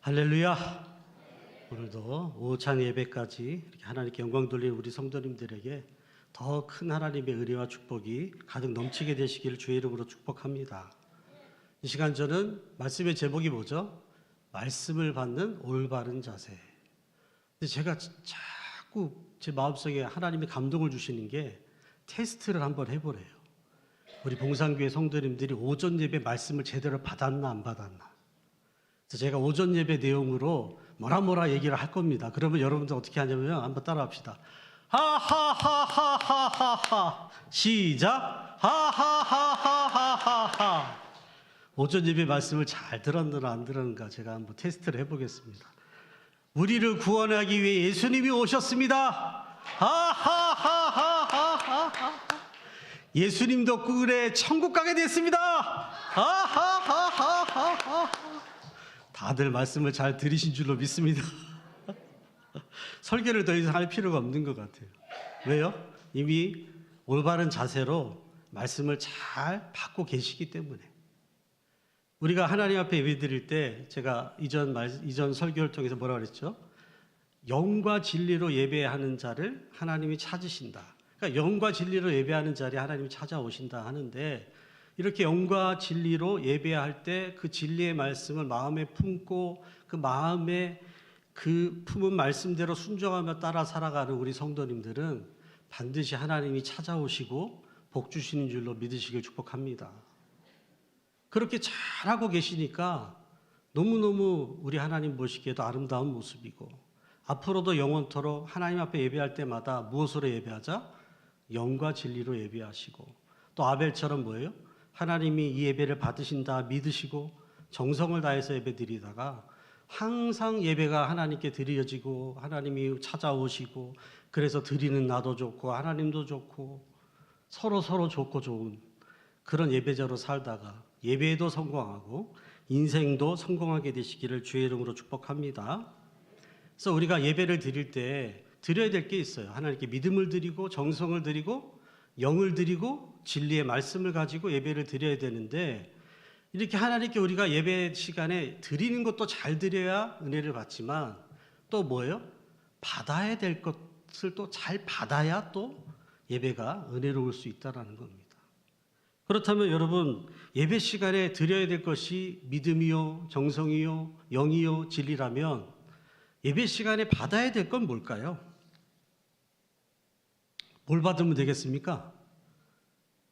할렐루야. 오늘도 오찬 예배까지 이렇게 하나님께 영광 돌리는 우리 성도님들에게 더 큰 하나님의 은혜와 축복이 가득 넘치게 되시기를 주의 이름으로 축복합니다. 이 시간 저는 말씀의 제목이 뭐죠? 말씀을 받는 올바른 자세. 근데 제가 자꾸 제 마음속에 하나님의 감동을 주시는 게 테스트를 한번 해보래요. 우리 봉산교회 성도님들이 오전 예배 말씀을 제대로 받았나 안 받았나. 그래서 제가 오전 예배 내용으로 뭐라 얘기를 할 겁니다. 그러면 여러분들 어떻게 하냐면 한번 따라합시다. 하하하하하하하. 시작. 하하하하하하하. 오전 예배 말씀을 잘 들었느냐 안 들었는가 제가 한번 테스트를 해보겠습니다. 우리를 구원하기 위해 예수님이 오셨습니다. 하하하하하하. 예수님 덕분에 천국 가게 됐습니다. 하하하하하하. 다들 말씀을 잘 들으신 줄로 믿습니다. 설교를 더 이상 할 필요가 없는 것 같아요. 왜요? 이미 올바른 자세로 말씀을 잘 받고 계시기 때문에. 우리가 하나님 앞에 예배드릴 때 제가 이전 설교를 통해서 뭐라 그랬죠? 영과 진리로 예배하는 자를 하나님이 찾으신다. 그러니까 영과 진리로 예배하는 자리에 하나님이 찾아오신다 하는데, 이렇게 영과 진리로 예배할 때 그 진리의 말씀을 마음에 품고 그 마음에 그 품은 말씀대로 순종하며 따라 살아가는 우리 성도님들은 반드시 하나님이 찾아오시고 복 주시는 줄로 믿으시길 축복합니다. 그렇게 잘하고 계시니까 너무너무 우리 하나님 보시기에도 아름다운 모습이고, 앞으로도 영원토록 하나님 앞에 예배할 때마다 무엇으로 예배하자? 영과 진리로 예배하시고, 또 아벨처럼 뭐예요? 하나님이 이 예배를 받으신다 믿으시고 정성을 다해서 예배드리다가 항상 예배가 하나님께 드려지고 하나님이 찾아오시고, 그래서 드리는 나도 좋고 하나님도 좋고 서로 좋고 좋은 그런 예배자로 살다가 예배에도 성공하고 인생도 성공하게 되시기를 주의 이름으로 축복합니다. 그래서 우리가 예배를 드릴 때 드려야 될 게 있어요. 하나님께 믿음을 드리고 정성을 드리고 영을 드리고 진리의 말씀을 가지고 예배를 드려야 되는데, 이렇게 하나님께 우리가 예배 시간에 드리는 것도 잘 드려야 은혜를 받지만 또 뭐예요? 받아야 될 것을 또 잘 받아야 또 예배가 은혜로울 수 있다는 겁니다. 그렇다면 여러분, 예배 시간에 드려야 될 것이 믿음이요, 정성이요, 영이요, 진리라면 예배 시간에 받아야 될 건 뭘까요? 뭘 받으면 되겠습니까?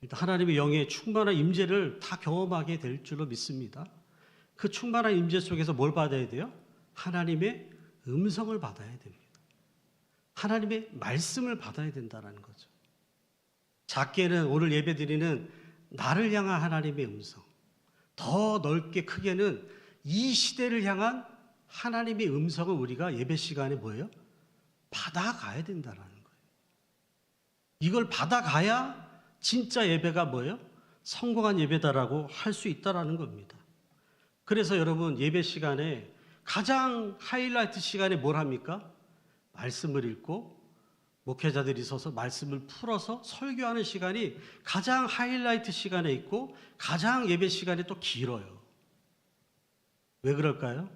일단 하나님의 영의 충만한 임재를 다 경험하게 될 줄로 믿습니다. 그 충만한 임재 속에서 뭘 받아야 돼요? 하나님의 음성을 받아야 됩니다. 하나님의 말씀을 받아야 된다는 거죠. 작게는 오늘 예배드리는 나를 향한 하나님의 음성, 더 넓게 크게는 이 시대를 향한 하나님의 음성을 우리가 예배 시간에 뭐예요? 받아가야 된다는 거예요. 이걸 받아가야 진짜 예배가 뭐예요? 성공한 예배다라고 할 수 있다라는 겁니다. 그래서 여러분, 예배 시간에 가장 하이라이트 시간에 뭘 합니까? 말씀을 읽고 목회자들이 서서 말씀을 풀어서 설교하는 시간이 가장 하이라이트 시간에 있고 가장 예배 시간이 또 길어요. 왜 그럴까요?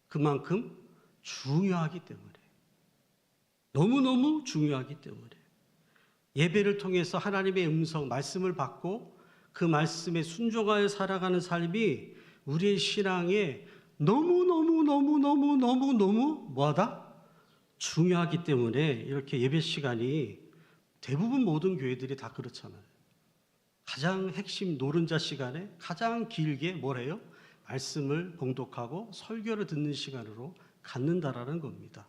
그만큼 중요하기 때문에. 너무너무 중요하기 때문에. 예배를 통해서 하나님의 음성, 말씀을 받고 그 말씀에 순종하여 살아가는 삶이 우리의 신앙에 너무 뭐하다? 중요하기 때문에 이렇게 예배 시간이 대부분 모든 교회들이 다 그렇잖아요. 가장 핵심 노른자 시간에 가장 길게 뭘 해요? 말씀을 봉독하고 설교를 듣는 시간으로 갖는다라는 겁니다.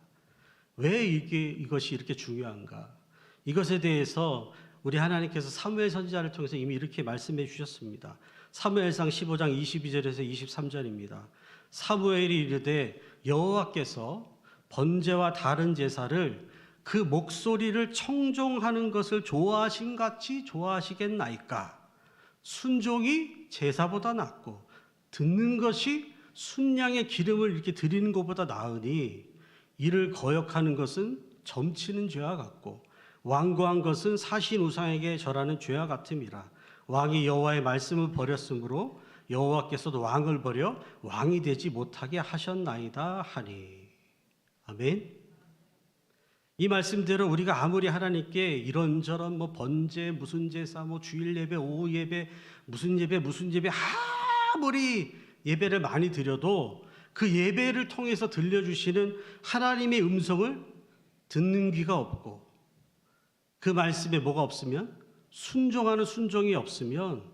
왜 이것이 이렇게 중요한가? 이것에 대해서 우리 하나님께서 사무엘 선지자를 통해서 이미 이렇게 말씀해 주셨습니다. 사무엘상 15장 22절에서 23절입니다. 사무엘이 이르되 여호와께서 번제와 다른 제사를 그 목소리를 청종하는 것을 좋아하신 같이 좋아하시겠나이까? 순종이 제사보다 낫고 듣는 것이 순양의 기름을 이렇게 드리는 것보다 나으니 이를 거역하는 것은 점치는 죄와 같고 완고한 것은 사신 우상에게 절하는 죄와 같음이라. 왕이 여호와의 말씀을 버렸으므로 여호와께서도 왕을 버려 왕이 되지 못하게 하셨나이다 하니. 아멘. 이 말씀대로 우리가 아무리 하나님께 이런저런 번제, 무슨 제사, 주일 예배, 오후 예배, 무슨 예배 아무리 예배를 많이 드려도 그 예배를 통해서 들려주시는 하나님의 음성을 듣는 귀가 없고, 그 말씀에 뭐가 없으면, 순종하는 순종이 없으면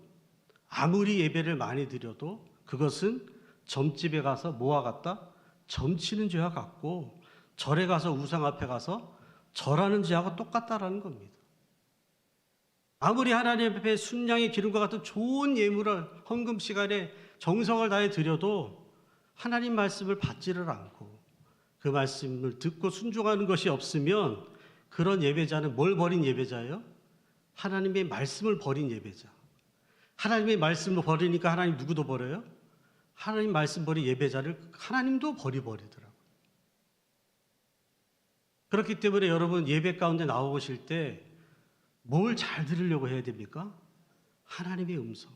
아무리 예배를 많이 드려도 그것은 점집에 가서 뭐와 같다? 점치는 죄와 같고, 절에 가서 우상 앞에 가서 절하는 죄하고 똑같다라는 겁니다. 아무리 하나님 앞에 순양의 기름과 같은 좋은 예물을 헌금 시간에 정성을 다해 드려도 하나님 말씀을 받지를 않고 그 말씀을 듣고 순종하는 것이 없으면 그런 예배자는 뭘 버린 예배자예요? 하나님의 말씀을 버린 예배자. 하나님의 말씀을 버리니까 하나님 누구도 버려요? 하나님 말씀 버린 예배자를 하나님도 버리더라고요. 그렇기 때문에 여러분 예배 가운데 나오실 때 뭘 잘 들으려고 해야 됩니까? 하나님의 음성.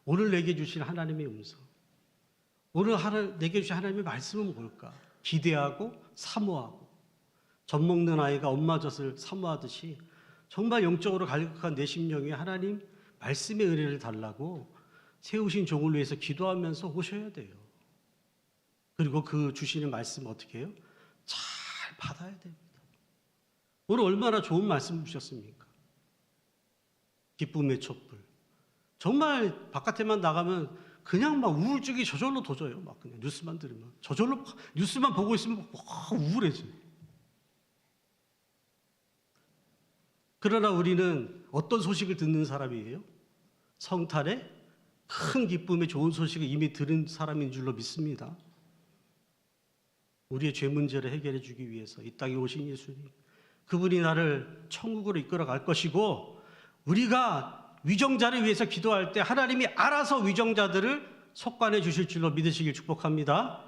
오늘 내게 주신 하나님의 음성. 오늘 내게 주신 하나님의 말씀은 뭘까? 기대하고 사모하고, 젖 먹는 아이가 엄마 젖을 사모하듯이 정말 영적으로 갈급한 내 심령에 하나님 말씀의 은혜를 달라고 세우신 종을 위해서 기도하면서 오셔야 돼요. 그리고 그 주시는 말씀 어떻게 해요? 잘 받아야 됩니다. 오늘 얼마나 좋은 말씀 주셨습니까? 기쁨의 촛불. 정말 바깥에만 나가면 그냥 막 우울증이 저절로 도져요. 막 그냥 뉴스만 들으면. 저절로 뉴스만 보고 있으면 막 우울해져요. 그러나 우리는 어떤 소식을 듣는 사람이에요? 성탄에 큰 기쁨의 좋은 소식을 이미 들은 사람인 줄로 믿습니다. 우리의 죄 문제를 해결해 주기 위해서 이 땅에 오신 예수님. 그분이 나를 천국으로 이끌어 갈 것이고, 우리가 위정자를 위해서 기도할 때 하나님이 알아서 위정자들을 속관해 주실 줄로 믿으시길 축복합니다.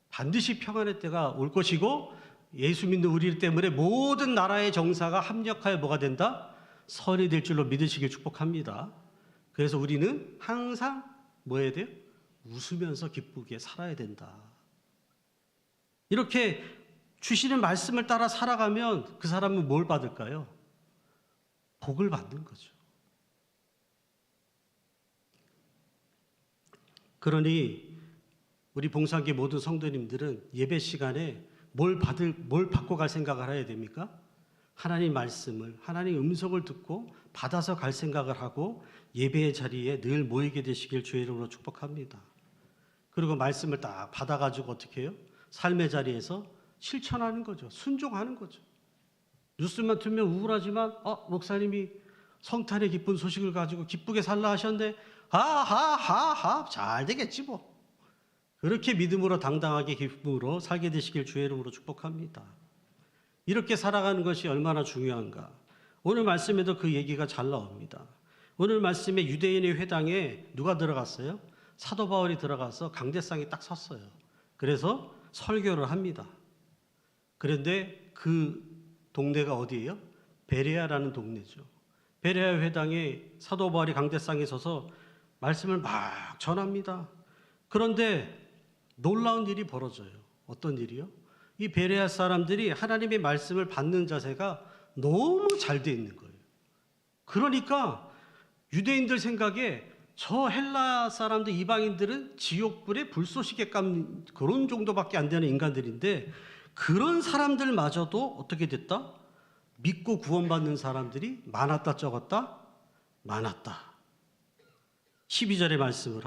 반드시 평안의 때가 올 것이고, 예수 믿는 우리 때문에 모든 나라의 정사가 합력하여 뭐가 된다? 선이 될 줄로 믿으시길 축복합니다. 그래서 우리는 항상 뭐 해야 돼요? 웃으면서 기쁘게 살아야 된다. 이렇게 주시는 말씀을 따라 살아가면 그 사람은 뭘 받을까요? 복을 받는 거죠. 그러니 우리 봉사계 모든 성도님들은 예배 시간에 뭘 받고 갈 생각을 해야 됩니까? 하나님 말씀을, 하나님 음성을 듣고 받아서 갈 생각을 하고 예배의 자리에 늘 모이게 되시길 주의 이름으로 축복합니다. 그리고 말씀을 딱 받아가지고 어떻게 해요? 삶의 자리에서 실천하는 거죠. 순종하는 거죠. 뉴스만 틀면 우울하지만 목사님이 성탄의 기쁜 소식을 가지고 기쁘게 살라 하셨는데 하하하하 잘 되겠지 뭐. 그렇게 믿음으로 당당하게 기쁨으로 살게 되시길 주의 이름으로 축복합니다. 이렇게 살아가는 것이 얼마나 중요한가. 오늘 말씀에도 그 얘기가 잘 나옵니다. 오늘 말씀에 유대인의 회당에 누가 들어갔어요? 사도 바울이 들어가서 강대상에 딱 섰어요. 그래서 설교를 합니다. 그런데 그 동네가 어디예요? 베레아라는 동네죠. 베레아 회당에 사도 바울이 강대상에 서서 말씀을 막 전합니다. 그런데 놀라운 일이 벌어져요. 어떤 일이요? 이 베레아 사람들이 하나님의 말씀을 받는 자세가 너무 잘 돼 있는 거예요. 그러니까 유대인들 생각에 저 헬라 사람들, 이방인들은 지옥불에 불쏘시개 감 그런 정도밖에 안 되는 인간들인데, 그런 사람들마저도 어떻게 됐다? 믿고 구원받는 사람들이 많았다 적었다? 많았다. 12절의 말씀을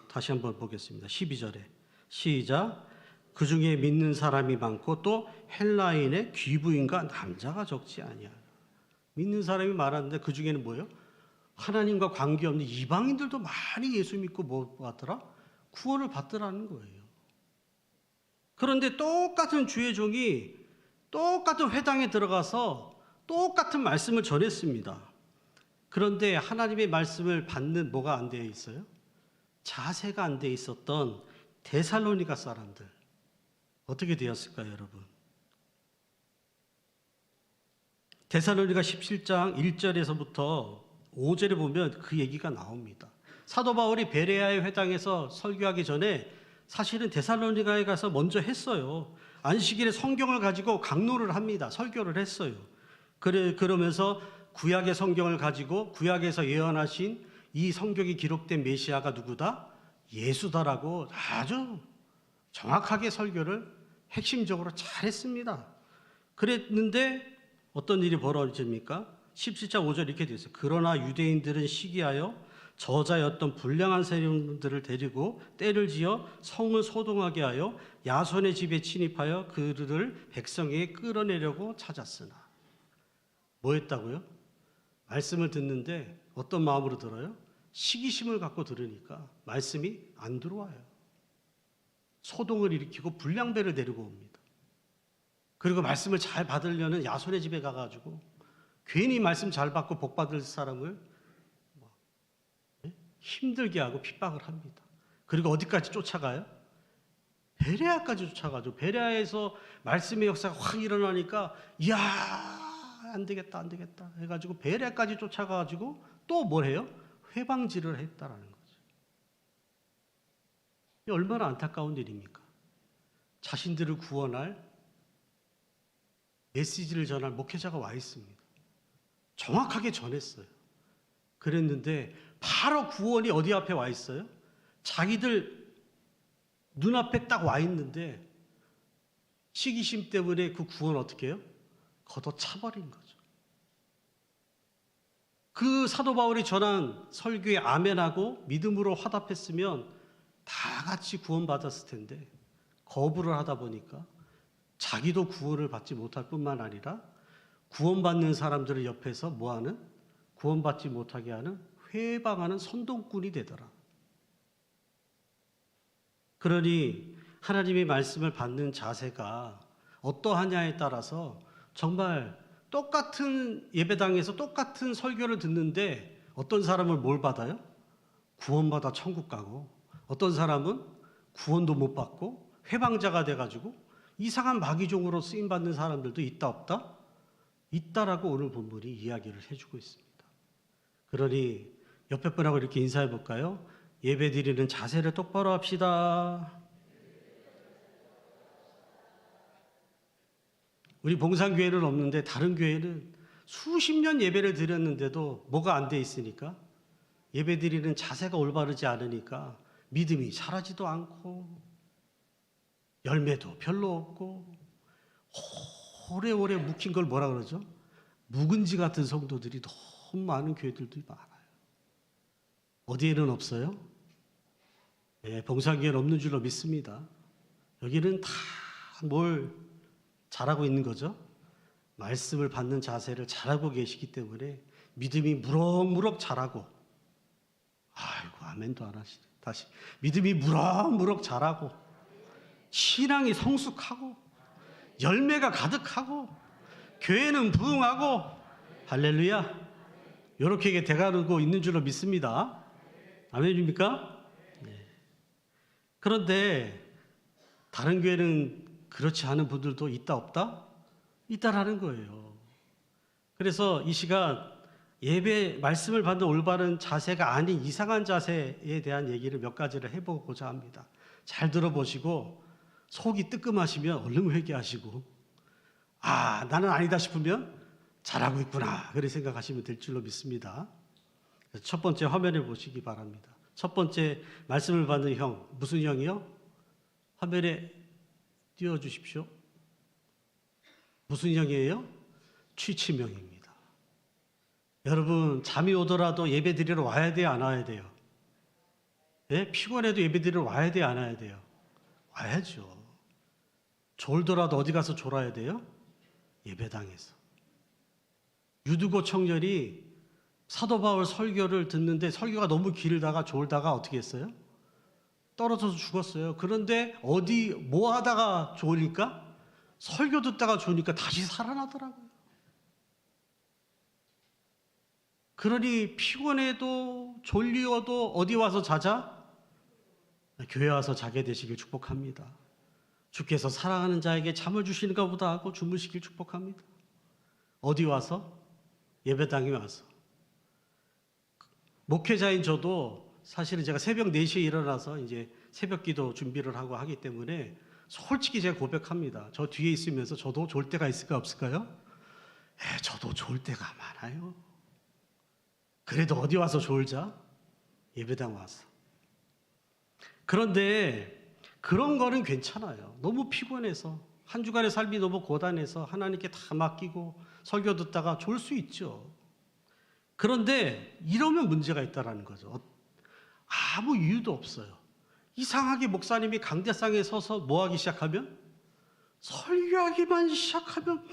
다시 한번 보겠습니다. 12절에 시작. 그 중에 믿는 사람이 많고 또 헬라인의 귀부인과 남자가 적지 아니하라. 믿는 사람이 많았는데 그 중에는 뭐예요? 하나님과 관계없는 이방인들도 많이 예수 믿고 뭐 하더라? 구원을 받더라는 거예요. 그런데 똑같은 주의 종이 똑같은 회당에 들어가서 똑같은 말씀을 전했습니다. 그런데 하나님의 말씀을 받는 뭐가 안 되어 있어요? 자세가 안 되어 있었던 데살로니가 사람들 어떻게 되었을까요, 여러분? 데살로니가 17장 1절에서부터 5절에 보면 그 얘기가 나옵니다. 사도 바울이 베레아의 회당에서 설교하기 전에 사실은 데살로니가에 가서 먼저 했어요. 안식일에 성경을 가지고 강론을 합니다. 설교를 했어요. 그러면서 구약의 성경을 가지고 구약에서 예언하신 이 성경이 기록된 메시아가 누구다? 예수다라고 아주 정확하게 설교를 핵심적으로 잘했습니다. 그랬는데 어떤 일이 벌어집니까? 17장 5절 이렇게 되어 있어요. 그러나 유대인들은 시기하여 저자였던 불량한 사람들을 데리고 때를 지어 성을 소동하게 하여 야손의 집에 침입하여 그들을 백성에게 끌어내려고 찾았으나 뭐 했다고요? 말씀을 듣는데 어떤 마음으로 들어요? 시기심을 갖고 들으니까 말씀이 안 들어와요. 소동을 일으키고 불량배를 데리고 옵니다. 그리고 말씀을 잘 받으려는 야손의 집에 가가지고 괜히 말씀 잘 받고 복 받을 사람을 힘들게 하고 핍박을 합니다. 그리고 어디까지 쫓아가요? 베레아까지 쫓아가죠. 베레아에서 말씀의 역사가 확 일어나니까 이야 안 되겠다 해가지고 베레아까지 쫓아가가지고 또 뭘 해요? 회방질을 했다라는 거죠. 이 얼마나 안타까운 일입니까? 자신들을 구원할 메시지를 전할 목회자가 와 있습니다. 정확하게 전했어요. 그랬는데 바로 구원이 어디 앞에 와 있어요? 자기들 눈앞에 딱 와 있는데 시기심 때문에 그 구원 어떻게 해요? 걷어차버린 거죠. 그 사도 바울이 전한 설교에 아멘하고 믿음으로 화답했으면 다 같이 구원받았을 텐데 거부를 하다 보니까 자기도 구원을 받지 못할 뿐만 아니라 구원받는 사람들을 옆에서 뭐하는? 구원받지 못하게 하는 회방하는 선동꾼이 되더라. 그러니 하나님의 말씀을 받는 자세가 어떠하냐에 따라서 정말 똑같은 예배당에서 똑같은 설교를 듣는데 어떤 사람은 뭘 받아요? 구원받아 천국 가고 어떤 사람은 구원도 못 받고 회방자가 돼가지고 이상한 마귀종으로 쓰임받는 사람들도 있다 없다? 있다라고 오늘 본문이 이야기를 해주고 있습니다. 그러니 옆에 분하고 이렇게 인사해 볼까요? 예배 드리는 자세를 똑바로 합시다. 우리 봉산교회는 없는데 다른 교회는 수십 년 예배를 드렸는데도 뭐가 안 돼 있으니까 예배 드리는 자세가 올바르지 않으니까 믿음이 자라지도 않고 열매도 별로 없고 오래오래 묵힌 걸 뭐라 그러죠? 묵은지 같은 성도들이 너무 많은 교회들도 많아요. 어디에는 없어요? 네, 봉사교회는 없는 줄로 믿습니다. 여기는 다 뭘 잘하고 있는 거죠? 말씀을 받는 자세를 잘하고 계시기 때문에 믿음이 무럭무럭 자라고 아이고 아멘도 안 하시네. 다시 믿음이 무럭무럭 자라고 신앙이 성숙하고 열매가 가득하고 교회는 부흥하고 할렐루야 이렇게 돼가고 있는 줄로 믿습니다. 아멘입니까? 네. 그런데 다른 교회는 그렇지 않은 분들도 있다 없다? 있다라는 거예요. 그래서 이 시간 예배 말씀을 받는 올바른 자세가 아닌 이상한 자세에 대한 얘기를 몇 가지를 해보고자 합니다. 잘 들어보시고 속이 뜨끔하시면 얼른 회개하시고 아 나는 아니다 싶으면 잘하고 있구나 그렇게 생각하시면 될 줄로 믿습니다. 첫 번째 화면을 보시기 바랍니다. 첫 번째 말씀을 받는 형 무슨 형이요? 화면에 띄워주십시오. 무슨 형이에요? 취침형입니다. 여러분 잠이 오더라도 예배 드리러 와야 돼요? 안 와야 돼요? 예? 피곤해도 예배 드리러 와야 돼요? 안 와야 돼요? 와야죠. 졸더라도 어디 가서 졸아야 돼요? 예배당에서. 유두고 청년이 사도 바울 설교를 듣는데 설교가 너무 길다가 졸다가 어떻게 했어요? 떨어져서 죽었어요. 그런데 어디 뭐 하다가 좋으니까 설교 듣다가 좋으니까 다시 살아나더라고요. 그러니 피곤해도 졸리어도 어디 와서 자자? 교회 와서 자게 되시길 축복합니다. 주께서 사랑하는 자에게 잠을 주시는가 보다 하고 주무시길 축복합니다. 어디 와서? 예배당에 와서. 목회자인 저도 사실은 제가 새벽 4시에 일어나서 이제 새벽 기도 준비를 하고 하기 때문에 솔직히 제가 고백합니다. 저 뒤에 있으면서 저도 졸 때가 있을까 없을까요? 저도 졸 때가 많아요. 그래도 어디 와서 졸자? 예배당 와서. 그런데 그런 거는 괜찮아요. 너무 피곤해서 한 주간의 삶이 너무 고단해서 하나님께 다 맡기고 설교 듣다가 졸 수 있죠. 그런데 이러면 문제가 있다라는 거죠. 아무 이유도 없어요. 이상하게 목사님이 강대상에 서서 뭐 하기 시작하면 설교하기만 시작하면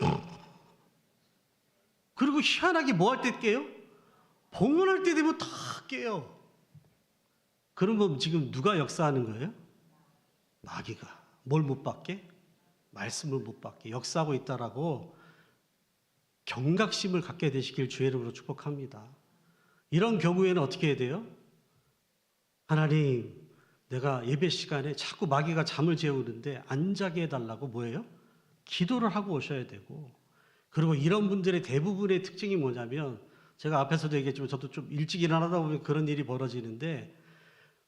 그리고 희한하게 뭐 할 때 깨요? 봉헌할 때 되면 다 깨요. 그러면 지금 누가 역사하는 거예요? 마귀가. 뭘 못 받게? 말씀을 못 받게 역사하고 있다라고 경각심을 갖게 되시길 주의 이름으로 축복합니다. 이런 경우에는 어떻게 해야 돼요? 하나님, 내가 예배 시간에 자꾸 마귀가 잠을 재우는데 안 자게 해달라고 뭐예요? 기도를 하고 오셔야 되고, 그리고 이런 분들의 대부분의 특징이 뭐냐면, 제가 앞에서도 얘기했지만 저도 좀 일찍 일어나다 보면 그런 일이 벌어지는데,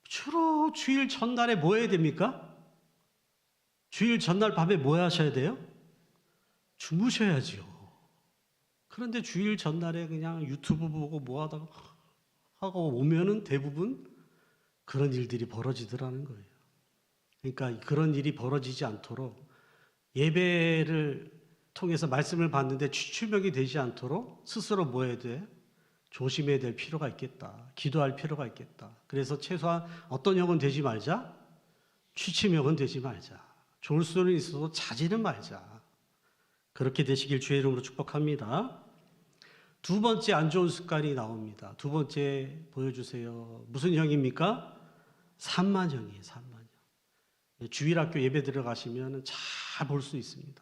주로 주일 전날에 뭐 해야 됩니까? 주일 전날 밤에 뭐 하셔야 돼요? 주무셔야지요. 그런데 주일 전날에 그냥 유튜브 보고 뭐 하다가 하고 오면은 대부분 그런 일들이 벌어지더라는 거예요. 그러니까 그런 일이 벌어지지 않도록 예배를 통해서 말씀을 받는데 추출력이 되지 않도록 스스로 뭐 해야 돼? 조심해야 될 필요가 있겠다. 기도할 필요가 있겠다. 그래서 최소한 어떤 형은 되지 말자. 취침형은 되지 말자. 좋을 수는 있어도 자지는 말자. 그렇게 되시길 주의 이름으로 축복합니다. 두 번째 안 좋은 습관이 나옵니다. 두 번째 보여주세요. 무슨 형입니까? 산만형이에요. 산만형. 주일학교 예배 들어가시면 잘 볼 수 있습니다.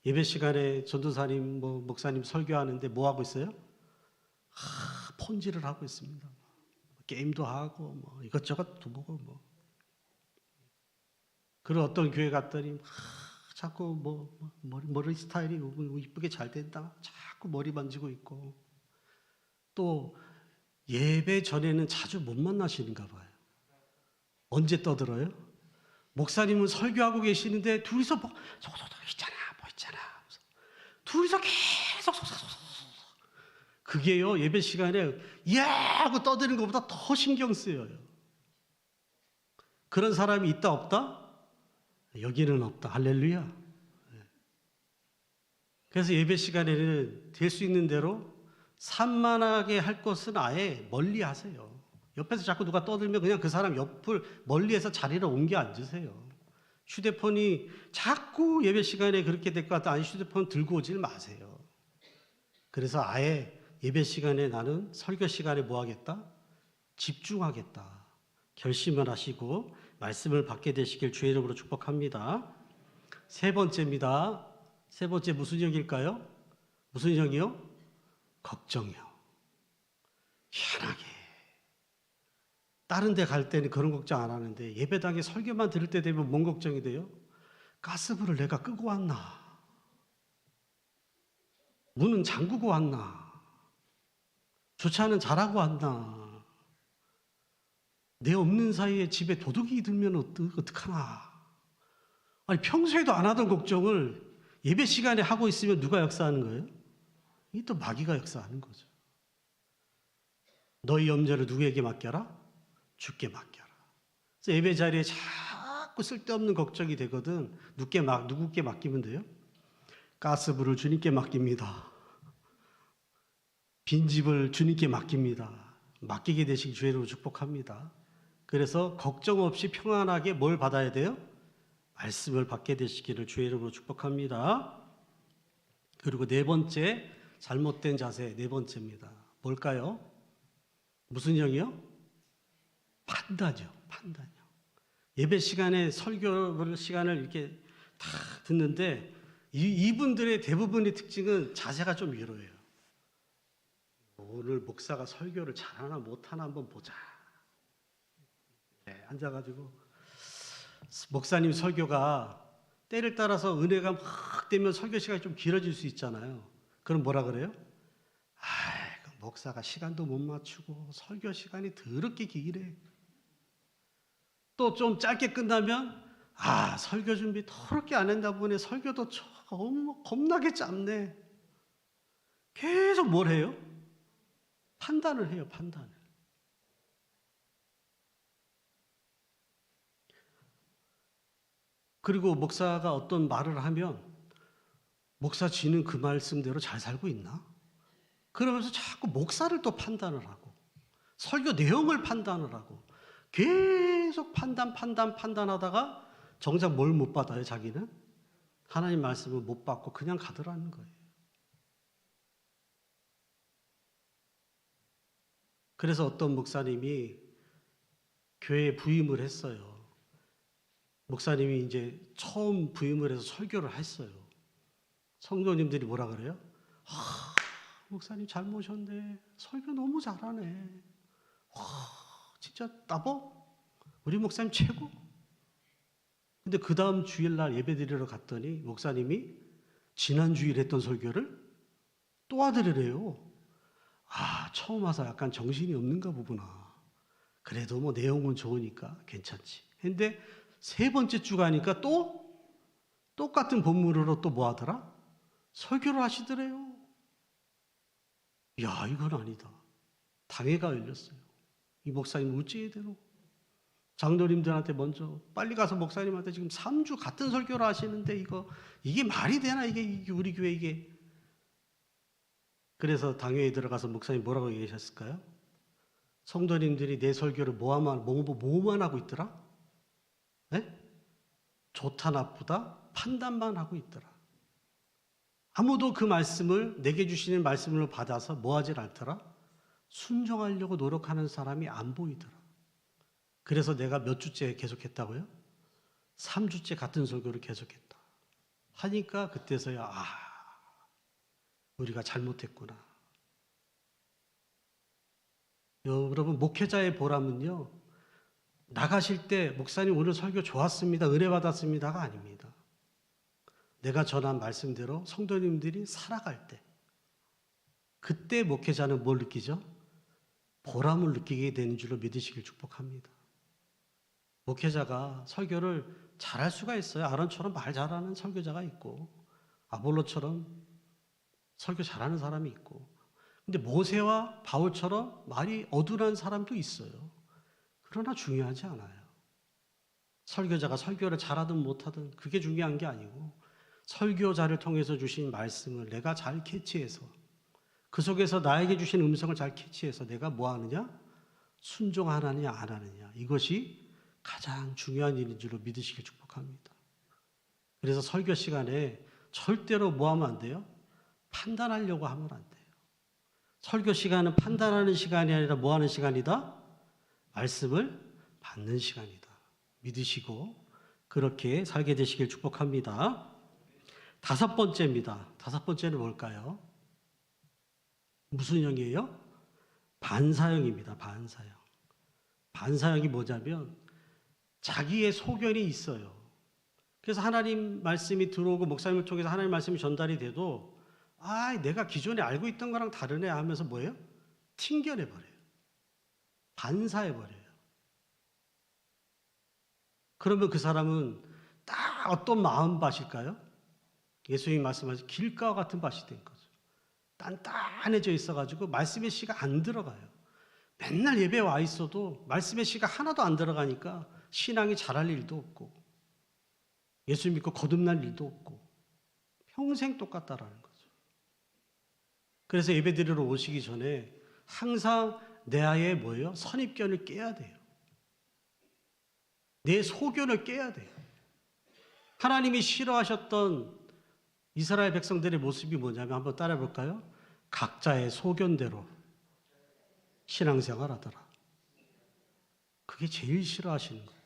예배 시간에 전도사님, 목사님 설교하는데 뭐 하고 있어요? 폰질을 하고 있습니다. 게임도 하고 이것저것 보고 그리고 어떤 교회 갔더니 자꾸 머리 스타일이 이쁘게 잘 된다. 자꾸 머리 만지고 있고. 또 예배 전에는 자주 못 만나시는가 봐요. 언제 떠들어요? 목사님은 설교하고 계시는데 둘이서 있잖아. 둘이서 계속 그게요, 예배 시간에 하고 떠드는 것보다 더 신경 쓰여요. 그런 사람이 있다 없다? 여기는 없다. 할렐루야. 그래서 예배 시간에는 될 수 있는 대로 산만하게 할 것은 아예 멀리 하세요. 옆에서 자꾸 누가 떠들면 그냥 그 사람 옆을 멀리해서 자리를 옮겨 앉으세요. 휴대폰이 자꾸 예배 시간에 그렇게 될 것 같다. 아니, 휴대폰 들고 오질 마세요. 그래서 아예 예배 시간에 나는 설교 시간에 뭐 하겠다? 집중하겠다. 결심을 하시고 말씀을 받게 되시길 주의 이름으로 축복합니다. 세 번째입니다. 세 번째 무슨 형일까요? 무슨 형이요? 걱정형. 희한하게. 다른 데 갈 때는 그런 걱정 안 하는데 예배당에 설교만 들을 때 되면 뭔 걱정이 돼요? 가스불을 내가 끄고 왔나? 문은 잠그고 왔나? 주차는 잘하고 왔나? 내 없는 사이에 집에 도둑이 들면 어떡하나? 아니, 평소에도 안 하던 걱정을 예배 시간에 하고 있으면 누가 역사하는 거예요? 이게 또 마귀가 역사하는 거죠. 너희 염려를 누구에게 맡겨라? 주께 맡겨라. 그래서 예배 자리에 자꾸 쓸데없는 걱정이 되거든. 누구께 맡기면 돼요? 가스불을 주님께 맡깁니다. 빈집을 주님께 맡깁니다. 맡기게 되시기 주의 이름으로 축복합니다. 그래서 걱정 없이 평안하게 뭘 받아야 돼요? 말씀을 받게 되시기를 주의 이름으로 축복합니다. 그리고 네 번째, 잘못된 자세 네 번째입니다. 뭘까요? 무슨 형이요? 판단이요. 판단이요. 예배 시간에 설교 시간을 이렇게 다 듣는데 이분들의 대부분의 특징은 자세가 좀 이러해요. 오늘 목사가 설교를 잘하나 못하나 한번 보자. 앉아가지고 목사님 설교가 때를 따라서 은혜가 막 되면 설교 시간이 좀 길어질 수 있잖아요. 그럼 뭐라 그래요? 목사가 시간도 못 맞추고 설교 시간이 더럽게 길해. 또 좀 짧게 끝나면 설교 준비 더럽게 안 했나 보네. 설교도 겁나게 짧네. 계속 뭘 해요? 판단을 해요. 판단을. 그리고 목사가 어떤 말을 하면 목사 지는 그 말씀대로 잘 살고 있나? 그러면서 자꾸 목사를 또 판단을 하고 설교 내용을 판단을 하고 계속 판단하다가 정작 뭘 못 받아요, 자기는? 하나님 말씀을 못 받고 그냥 가더라는 거예요. 그래서 어떤 목사님이 교회에 부임을 했어요. 목사님이 이제 처음 부임을 해서 설교를 했어요. 성도님들이 뭐라 그래요? 목사님 잘 모셨네. 설교 너무 잘하네. 진짜 따보? 우리 목사님 최고? 근데 그 다음 주일날 예배 드리러 갔더니 목사님이 지난 주일 했던 설교를 또 하더래요. 처음 와서 약간 정신이 없는가 보구나. 그래도 뭐 내용은 좋으니까 괜찮지. 근데 세 번째 주 가니까 또 똑같은 본문으로 또 뭐 하더라? 설교를 하시더래요. 이건 아니다. 당회가 열렸어요. 이 목사님 어찌해야 되노? 장로님들한테 먼저 빨리 가서 목사님한테 지금 3주 같은 설교를 하시는데 이게 말이 되나? 이게 우리 교회 이게. 그래서 당회에 들어가서 목사님 뭐라고 얘기하셨을까요? 성도님들이 내 설교를 뭐만 하고 있더라? 네? 좋다 나쁘다 판단만 하고 있더라. 아무도 그 말씀을 내게 주시는 말씀을 받아서 뭐 하질 않더라? 순종하려고 노력하는 사람이 안 보이더라. 그래서 내가 몇 주째 계속했다고요? 3주째 같은 설교를 계속했다. 하니까 그때서야 우리가 잘못했구나. 여러분 목회자의 보람은요. 나가실 때 목사님 오늘 설교 좋았습니다. 은혜 받았습니다가 아닙니다. 내가 전한 말씀대로 성도님들이 살아갈 때 그때 목회자는 뭘 느끼죠? 보람을 느끼게 되는 줄로 믿으시길 축복합니다. 목회자가 설교를 잘할 수가 있어요. 아론처럼 말 잘하는 설교자가 있고 아볼로처럼 설교 잘하는 사람이 있고 근데 모세와 바울처럼 말이 어둔한 사람도 있어요. 그러나 중요하지 않아요. 설교자가 설교를 잘하든 못하든 그게 중요한 게 아니고 설교자를 통해서 주신 말씀을 내가 잘 캐치해서 그 속에서 나에게 주신 음성을 잘 캐치해서 내가 뭐 하느냐? 순종하느냐 안 하느냐. 이것이 가장 중요한 일인 줄로 믿으시길 축복합니다. 그래서 설교 시간에 절대로 뭐 하면 안 돼요? 판단하려고 하면 안 돼요. 설교 시간은 판단하는 시간이 아니라 뭐 하는 시간이다? 말씀을 받는 시간이다. 믿으시고 그렇게 살게 되시길 축복합니다. 5번째입니다. 5번째는 뭘까요? 무슨 형이에요? 반사형입니다. 반사형. 반사형이 뭐냐면 자기의 소견이 있어요. 그래서 하나님 말씀이 들어오고 목사님을 통해서 하나님 말씀이 전달이 돼도 내가 기존에 알고 있던 거랑 다르네 하면서 뭐예요? 튕겨내버려요. 반사해버려요. 그러면 그 사람은 딱 어떤 마음밭일까요? 예수님이 말씀하신 길가와 같은 밭이 된 거죠. 단단해져 있어가지고 말씀의 씨가 안 들어가요. 맨날 예배 와 있어도 말씀의 씨가 하나도 안 들어가니까 신앙이 자랄 일도 없고 예수 믿고 거듭날 일도 없고 평생 똑같다라는 거죠. 그래서 예배 드리러 오시기 전에 항상 내 아예 뭐예요? 선입견을 깨야 돼요. 내 소견을 깨야 돼요. 하나님이 싫어하셨던 이스라엘 백성들의 모습이 뭐냐면 한번 따라해 볼까요? 각자의 소견대로 신앙생활 하더라. 그게 제일 싫어하시는 거예요.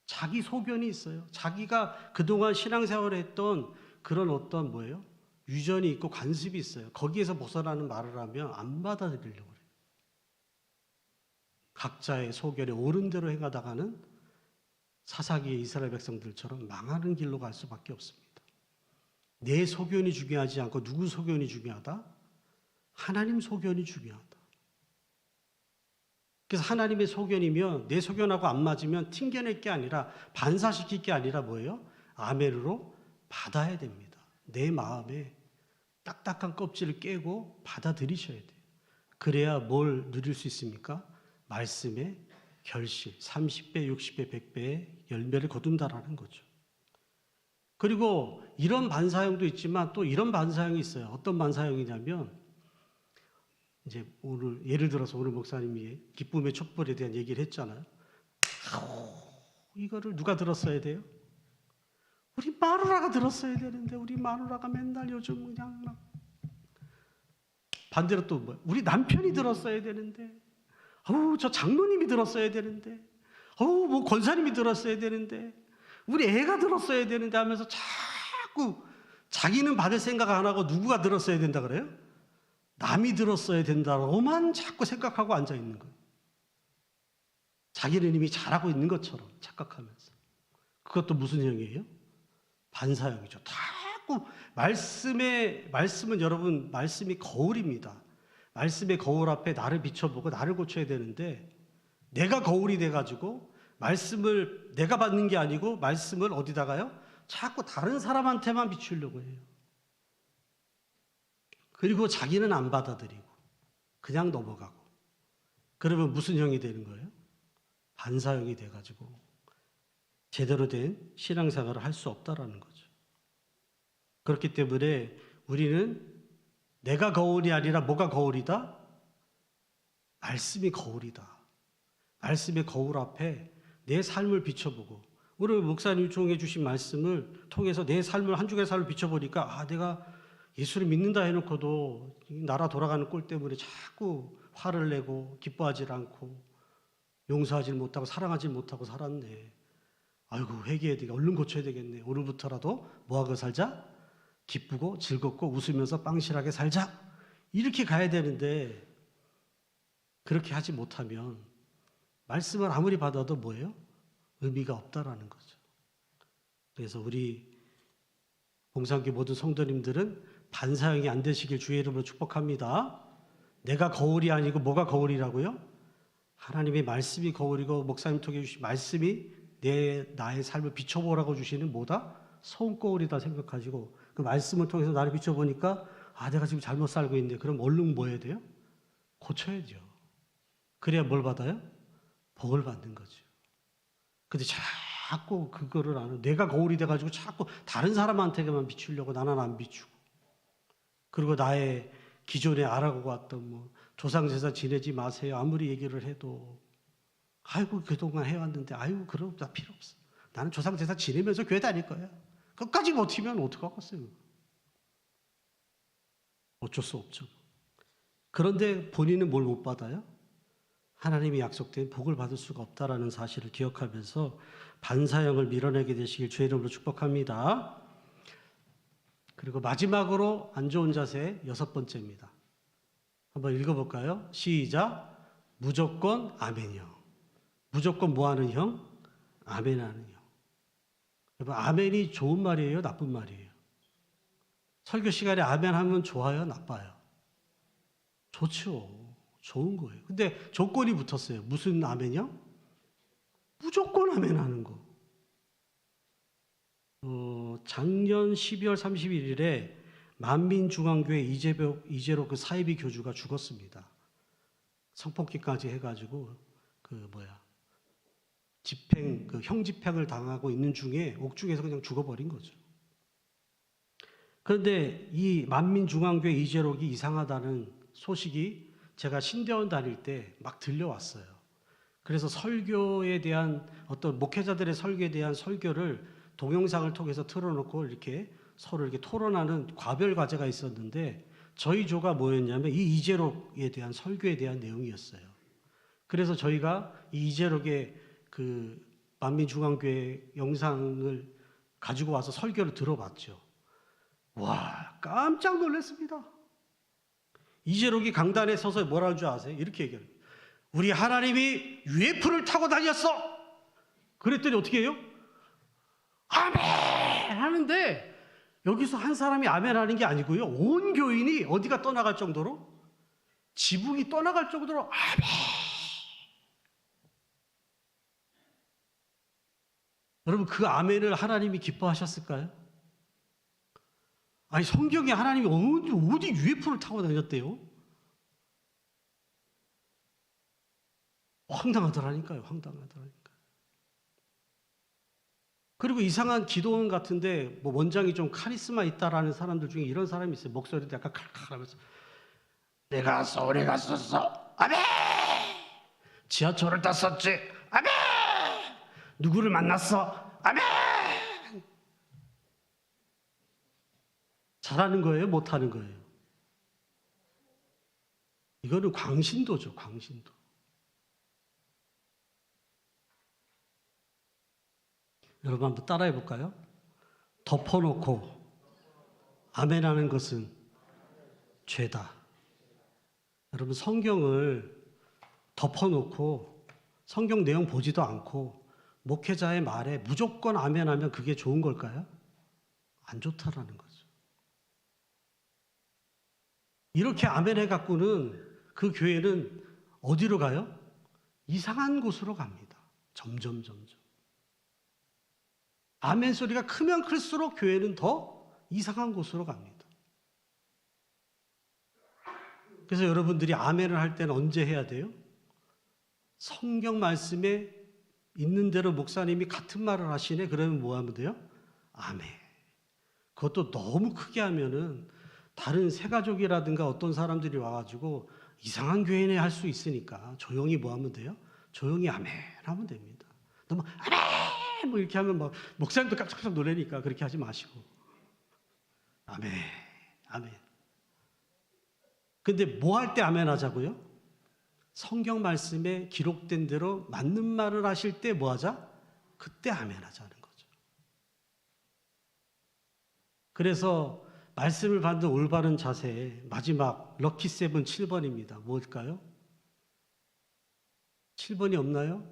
자기 소견이 있어요. 자기가 그동안 신앙생활을 했던 그런 어떤 뭐예요? 유전이 있고 관습이 있어요. 거기에서 벗어나는 말을 하면 안 받아들이려고 그래요. 각자의 소견에 옳은 대로 행하다가는 사사기의 이스라엘 백성들처럼 망하는 길로 갈 수밖에 없습니다. 내 소견이 중요하지 않고 누구 소견이 중요하다? 하나님 소견이 중요하다. 그래서 하나님의 소견이면 내 소견하고 안 맞으면 튕겨낼 게 아니라 반사시킬 게 아니라 뭐예요? 아멘으로 받아야 됩니다. 내 마음에 딱딱한 껍질을 깨고 받아들이셔야 돼요. 그래야 뭘 누릴 수 있습니까? 말씀의 결실, 30배, 60배, 100배의 열매를 거둔다라는 거죠. 그리고 이런 반사형도 있지만 또 이런 반사형이 있어요. 어떤 반사형이냐면 이제 오늘 예를 들어서 오늘 목사님이 기쁨의 촛불에 대한 얘기를 했잖아요. 이거를 누가 들었어야 돼요? 우리 마누라가 들었어야 되는데 우리 마누라가 맨날 요즘 그냥 막 반대로 또 뭐 우리 남편이 들었어야 되는데 저 장로님이 들었어야 되는데 뭐 권사님이 들었어야 되는데 우리 애가 들었어야 되는데 하면서 자꾸 자기는 받을 생각 안 하고 누구가 들었어야 된다 그래요? 남이 들었어야 된다고만 자꾸 생각하고 앉아 있는 거예요. 자기는 이미 잘하고 있는 것처럼 착각하면서. 그것도 무슨 형이에요? 반사형이죠. 자꾸 말씀은 여러분 말씀이 거울입니다. 말씀의 거울 앞에 나를 비춰보고 나를 고쳐야 되는데 내가 거울이 돼가지고 말씀을 내가 받는 게 아니고 말씀을 어디다가요? 자꾸 다른 사람한테만 비추려고 해요. 그리고 자기는 안 받아들이고 그냥 넘어가고 그러면 무슨 형이 되는 거예요? 반사형이 돼가지고 제대로 된 신앙생활을 할 수 없다라는 거죠. 그렇기 때문에 우리는 내가 거울이 아니라 뭐가 거울이다? 말씀이 거울이다. 말씀의 거울 앞에 내 삶을 비춰보고 오늘 목사님이 총해 주신 말씀을 통해서 내 삶을 한 주간의 삶을 비춰보니까 내가 예수를 믿는다 해놓고도 나라 돌아가는 꼴 때문에 자꾸 화를 내고 기뻐하지 않고 용서하지 못하고 사랑하지 못하고 살았네. 아이고 회개해야 되겠네. 얼른 고쳐야 되겠네. 오늘부터라도 뭐하고 살자? 기쁘고 즐겁고 웃으면서 빵실하게 살자. 이렇게 가야 되는데 그렇게 하지 못하면 말씀을 아무리 받아도 뭐예요? 의미가 없다라는 거죠. 그래서 우리 봉산교회 모든 성도님들은 반사형이 안 되시길 주의 이름으로 축복합니다. 내가 거울이 아니고 뭐가 거울이라고요? 하나님의 말씀이 거울이고 목사님 통해 주신 말씀이 나의 삶을 비춰보라고 주시는 뭐다? 손거울이다 생각하시고 그 말씀을 통해서 나를 비춰보니까 내가 지금 잘못 살고 있는데 그럼 얼른 뭐 해야 돼요? 고쳐야죠. 그래야 뭘 받아요? 복을 받는 거죠. 근데 자꾸 그거를 안 하고 내가 거울이 돼가지고 자꾸 다른 사람한테만 비추려고 나는 안 비추고 그리고 나의 기존에 알아고 왔던 뭐 조상제사 지내지 마세요. 아무리 얘기를 해도 아이고 그동안 해왔는데 아이고 그럼 나 필요 없어. 나는 조상제사 지내면서 교회 다닐 거야. 끝까지 버티면 어떡하겠어요. 어쩔 수 없죠. 그런데 본인은 뭘 못 받아요? 하나님이 약속된 복을 받을 수가 없다라는 사실을 기억하면서 반사형을 밀어내게 되시길 주의 이름으로 축복합니다. 그리고 마지막으로 안 좋은 자세 6번째입니다. 한번 읽어볼까요? 시작. 무조건 아멘형. 무조건 뭐하는 형? 아멘하는 형. 여러분 아멘이 좋은 말이에요? 나쁜 말이에요? 설교 시간에 아멘하면 좋아요? 나빠요? 좋죠. 좋은 거예요. 근데 조건이 붙었어요. 무슨 아멘이요? 무조건 아멘하는 거. 작년 12월 31일에 만민중앙교회 이재로 그 사이비 교주가 죽었습니다. 성폭기까지 해가지고 형집행을 당하고 있는 중에 옥중에서 그냥 죽어버린 거죠. 그런데 이 만민중앙교회 이재록이 이상하다는 소식이 제가 신대원 다닐 때 막 들려왔어요. 그래서 설교에 대한 어떤 목회자들의 설교에 대한 설교를 동영상을 통해서 틀어놓고 이렇게 서로 이렇게 토론하는 과별 과제가 있었는데 저희 조가 뭐였냐면 이 이재록에 대한 설교에 대한 내용이었어요. 그래서 저희가 이 이재록의 그 만민중앙교회 영상을 가지고 와서 설교를 들어봤죠. 와, 깜짝 놀랐습니다. 이재록이 강단에 서서 뭐라는 줄 아세요? 이렇게 얘기해요. 우리 하나님이 UFO를 타고 다녔어. 그랬더니 어떻게 해요? 아멘 하는데 여기서 한 사람이 아멘 하는 게 아니고요. 온 교인이 어디가 떠나갈 정도로 지붕이 떠나갈 정도로 아멘 여러분, 그 아멘을 하나님이 기뻐하셨을까요? 아니, 성경에 하나님이 어디 UFO를 타고 다녔대요? 황당하더라니까요. 황당하더라니까요. 그리고 이상한 기도원 같은데 뭐 원장이 좀 카리스마 있다라는 사람들 중에 이런 사람이 있어요. 목소리도 약간 칼칼하면서 내가 서울에 갔었어. 아멘. 지하철을 탔었지. 아멘. 누구를 만났어. 아멘. 잘하는 거예요? 못하는 거예요? 이거는 광신도죠. 광신도. 여러분 한번 따라해 볼까요? 덮어놓고 아멘하는 것은 죄다. 여러분, 성경을 덮어놓고 성경 내용 보지도 않고 목회자의 말에 무조건 아멘하면 그게 좋은 걸까요? 안 좋다라는 거죠. 이렇게 아멘해 갖고는 그 교회는 어디로 가요? 이상한 곳으로 갑니다. 점점. 아멘 소리가 크면 클수록 교회는 더 이상한 곳으로 갑니다. 그래서 여러분들이 아멘을 할 때는 언제 해야 돼요? 성경 말씀에 있는 대로 목사님이 같은 말을 하시네. 그러면 뭐 하면 돼요? 아멘. 그것도 너무 크게 하면은 다른 새가족이라든가 어떤 사람들이 와가지고 이상한 교회네 할 수 있으니까 조용히 뭐 하면 돼요? 조용히 아멘 하면 됩니다. 너무 아멘 뭐 이렇게 하면 막 목사님도 깜짝깜짝 놀라니까 그렇게 하지 마시고 아멘. 근데 뭐 할 때 아멘 하자고요? 성경 말씀에 기록된 대로 맞는 말을 하실 때 뭐 하자? 그때 아멘 하자는 거죠. 그래서 말씀을 받는 올바른 자세, 마지막 럭키 세븐 7번입니다. 뭘까요? 7번이 없나요?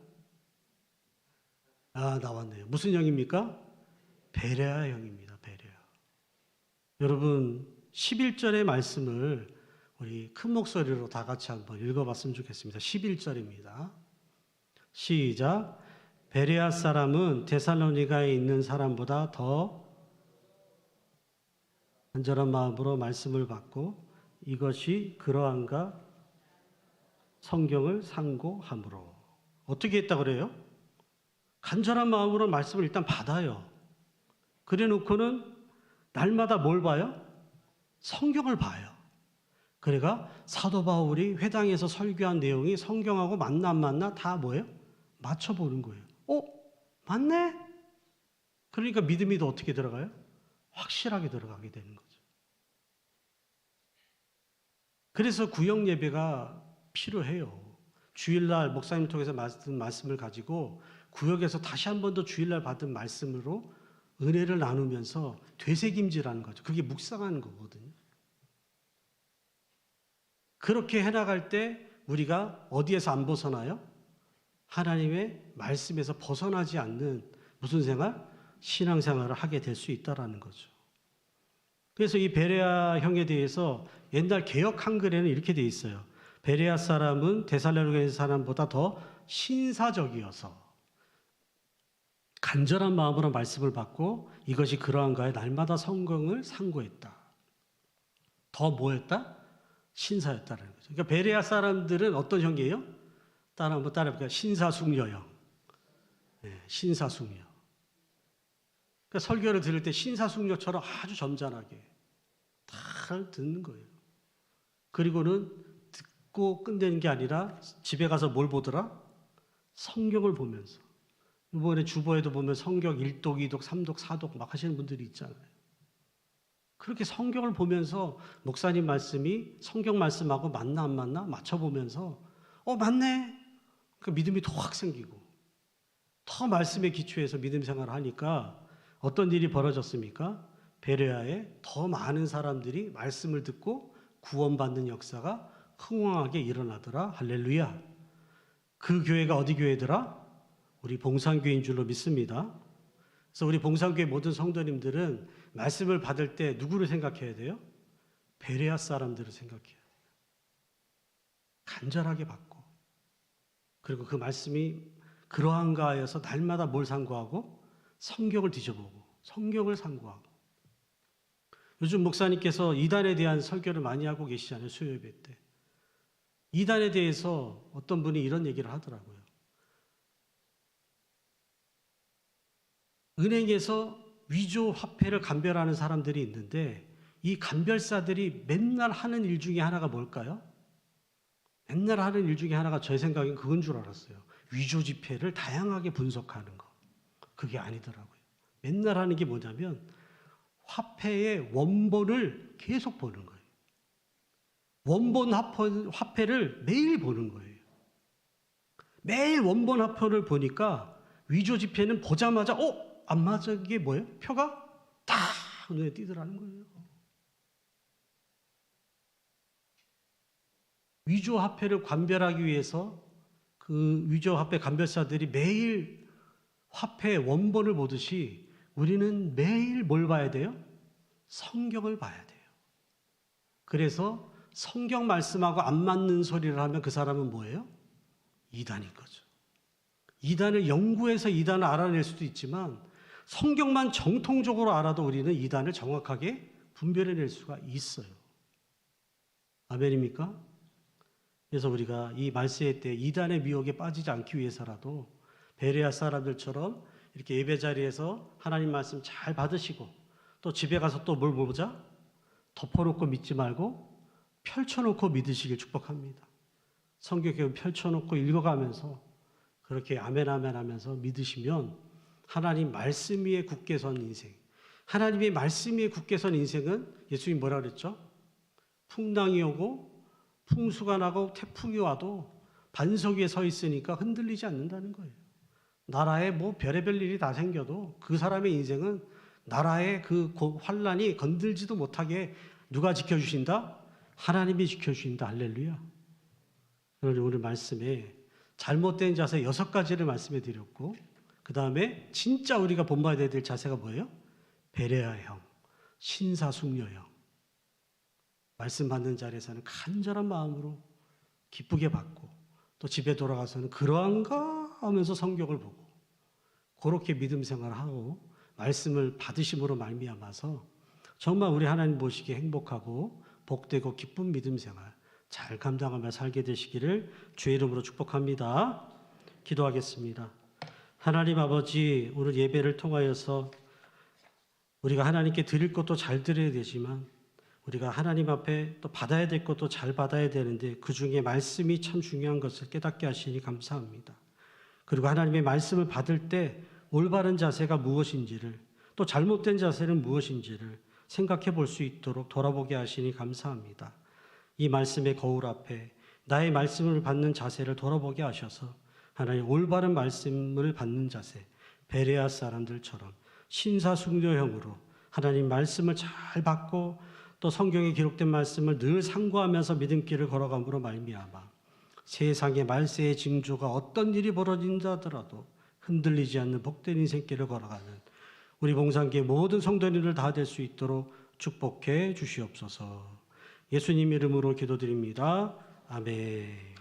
아, 나왔네요. 무슨 형입니까? 베레아 형입니다. 베레아. 여러분, 11절의 말씀을 우리 큰 목소리로 다 같이 한번 읽어봤으면 좋겠습니다. 11절입니다. 시작. 베레아 사람은 데살로니가에 있는 사람보다 더 간절한 마음으로 말씀을 받고 이것이 그러한가 성경을 상고함으로. 어떻게 했다 그래요? 간절한 마음으로 말씀을 일단 받아요. 그래 놓고는 날마다 뭘 봐요? 성경을 봐요. 그러니까 사도 바울이 회당에서 설교한 내용이 성경하고 맞나 안 맞나 다 뭐예요? 맞춰보는 거예요. 맞네? 그러니까 믿음이 더 어떻게 들어가요? 확실하게 들어가게 되는 거죠. 그래서 구역 예배가 필요해요. 주일날 목사님 통해서 받은 말씀을 가지고 구역에서 다시 한 번 더 주일날 받은 말씀으로 은혜를 나누면서 되새김질하는 거죠. 그게 묵상하는 거거든요. 그렇게 해나갈 때 우리가 어디에서 안 벗어나요? 하나님의 말씀에서 벗어나지 않는 무슨 생활? 신앙생활을 하게 될 수 있다는 거죠. 그래서 이 베레아 형에 대해서 옛날 개역 한글에는 이렇게 돼 있어요. 베레아 사람은 데살로니가 사람보다 더 신사적이어서 간절한 마음으로 말씀을 받고 이것이 그러한가에 날마다 성경을 상고했다. 더 뭐였다? 신사였다는 거죠. 그러니까 베레아 사람들은 어떤 형이에요? 한번 따라해볼까요? 신사숙녀형. 네, 신사숙녀. 그러니까 설교를 들을 때 신사숙녀처럼 아주 점잖하게 다 듣는 거예요. 그리고는 듣고 끝내는 게 아니라 집에 가서 뭘 보더라? 성경을 보면서. 이번에 주보에도 보면 성경 1독, 2독, 3독, 4독 막 하시는 분들이 있잖아요. 그렇게 성경을 보면서 목사님 말씀이 성경 말씀하고 맞나 안 맞나 맞춰보면서 맞네. 그 믿음이 더 확 생기고 더 말씀에 기초해서 믿음 생활을 하니까 어떤 일이 벌어졌습니까? 베레아에 더 많은 사람들이 말씀을 듣고 구원받는 역사가 흥황하게 일어나더라. 할렐루야. 그 교회가 어디 교회더라? 우리 봉산교회인 줄로 믿습니다. 그래서 우리 봉산교회 모든 성도님들은 말씀을 받을 때 누구를 생각해야 돼요? 베레아 사람들을 생각해야 돼요. 간절하게 받고 그리고 그 말씀이 그러한가 하여서 날마다 뭘 상고하고 성경을 뒤져보고 성경을 상고하고. 요즘 목사님께서 이단에 대한 설교를 많이 하고 계시잖아요. 수요예배 때. 이단에 대해서 어떤 분이 이런 얘기를 하더라고요. 은행에서 위조 화폐를 감별하는 사람들이 있는데 이 감별사들이 맨날 하는 일 중에 하나가 뭘까요? 맨날 하는 일 중에 하나가 제 생각엔 그건 줄 알았어요. 위조 지폐를 다양하게 분석하는 거. 그게 아니더라고요. 맨날 하는 게 뭐냐면 화폐의 원본을 계속 보는 거예요. 원본 화폐를 매일 보는 거예요. 매일 원본 화폐를 보니까 위조 지폐는 보자마자 안 맞아. 이게 뭐예요? 표가 딱 눈에 띄더라는 거예요. 위조 화폐를 감별하기 위해서 그 위조 화폐 감별사들이 매일 화폐의 원본을 보듯이 우리는 매일 뭘 봐야 돼요? 성경을 봐야 돼요. 그래서 성경 말씀하고 안 맞는 소리를 하면 그 사람은 뭐예요? 이단인 거죠. 이단을 연구해서 이단을 알아낼 수도 있지만 성경만 정통적으로 알아도 우리는 이단을 정확하게 분별해낼 수가 있어요. 아멘입니까? 그래서 우리가 이 말세의 때 이단의 미혹에 빠지지 않기 위해서라도 베레아 사람들처럼 이렇게 예배 자리에서 하나님 말씀 잘 받으시고 또 집에 가서 또 뭘 보자? 덮어놓고 믿지 말고 펼쳐놓고 믿으시길 축복합니다. 성경을 펼쳐놓고 읽어가면서 그렇게 아멘 아멘 하면서 믿으시면 하나님 말씀 위에 굳게 선 인생, 하나님의 말씀 위에 굳게 선 인생은 예수님이 뭐라 그랬죠? 풍랑이 오고 풍수가 나고 태풍이 와도 반석 위에 서 있으니까 흔들리지 않는다는 거예요. 나라에 뭐 별의별 일이 다 생겨도 그 사람의 인생은 나라의 그 환란이 건들지도 못하게 누가 지켜주신다? 하나님이 지켜주신다. 할렐루야. 그러니 오늘 말씀에 잘못된 자세 6가지를 말씀해 드렸고 그 다음에 진짜 우리가 본받아야 될 자세가 뭐예요? 베레아형, 신사숙녀형. 말씀 받는 자리에서는 간절한 마음으로 기쁘게 받고 또 집에 돌아가서는 그러한가 하면서 성경을 보고 그렇게 믿음 생활을 하고 말씀을 받으심으로 말미암아서 정말 우리 하나님 보시기에 행복하고 복되고 기쁜 믿음 생활 잘 감당하며 살게 되시기를 주의 이름으로 축복합니다. 기도하겠습니다. 하나님 아버지, 오늘 예배를 통하여서 우리가 하나님께 드릴 것도 잘 드려야 되지만 우리가 하나님 앞에 또 받아야 될 것도 잘 받아야 되는데 그 중에 말씀이 참 중요한 것을 깨닫게 하시니 감사합니다. 그리고 하나님의 말씀을 받을 때 올바른 자세가 무엇인지를 또 잘못된 자세는 무엇인지를 생각해 볼 수 있도록 돌아보게 하시니 감사합니다. 이 말씀의 거울 앞에 나의 말씀을 받는 자세를 돌아보게 하셔서 하나님 올바른 말씀을 받는 자세, 베레아 사람들처럼 신사숙녀형으로 하나님 말씀을 잘 받고 또 성경에 기록된 말씀을 늘 상고하면서 믿음길을 걸어감으로 말미암아 세상의 말세의 징조가 어떤 일이 벌어진다 하더라도 흔들리지 않는 복된 인생길을 걸어가는 우리 봉산교회 모든 성도님들 다 될 수 있도록 축복해 주시옵소서. 예수님 이름으로 기도드립니다. 아멘.